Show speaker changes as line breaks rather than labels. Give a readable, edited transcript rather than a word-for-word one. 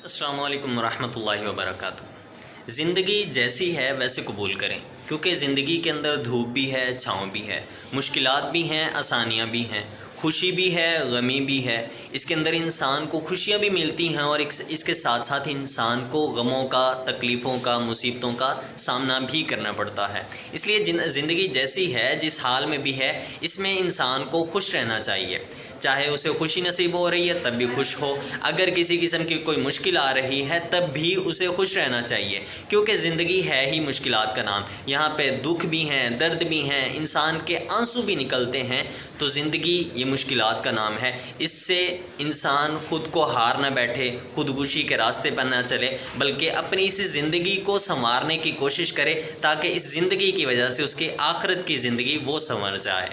السلام علیکم ورحمۃ اللہ وبرکاتہ۔ زندگی جیسی ہے ویسے قبول کریں، کیونکہ زندگی کے اندر دھوپ بھی ہے، چھاؤں بھی ہے، مشکلات بھی ہیں، آسانیاں بھی ہیں، خوشی بھی ہے، غمی بھی ہے۔ اس کے اندر انسان کو خوشیاں بھی ملتی ہیں اور اس کے ساتھ ساتھ انسان کو غموں کا، تکلیفوں کا، مصیبتوں کا سامنا بھی کرنا پڑتا ہے۔ اس لیے زندگی جیسی ہے، جس حال میں بھی ہے، اس میں انسان کو خوش رہنا چاہیے۔ چاہے اسے خوشی نصیب ہو رہی ہے تب بھی خوش ہو، اگر کسی قسم کی کوئی مشکل آ رہی ہے تب بھی اسے خوش رہنا چاہیے، کیونکہ زندگی ہے ہی مشکلات کا نام۔ یہاں پہ دکھ بھی ہیں، درد بھی ہیں، انسان کے آنسو بھی نکلتے ہیں، تو زندگی یہ مشکلات کا نام ہے۔ اس سے انسان خود کو ہار نہ بیٹھے، خودکشی کے راستے پر نہ چلے، بلکہ اپنی اس زندگی کو سنوارنے کی کوشش کرے، تاکہ اس زندگی کی وجہ سے اس کی آخرت کی زندگی وہ سنور جائے۔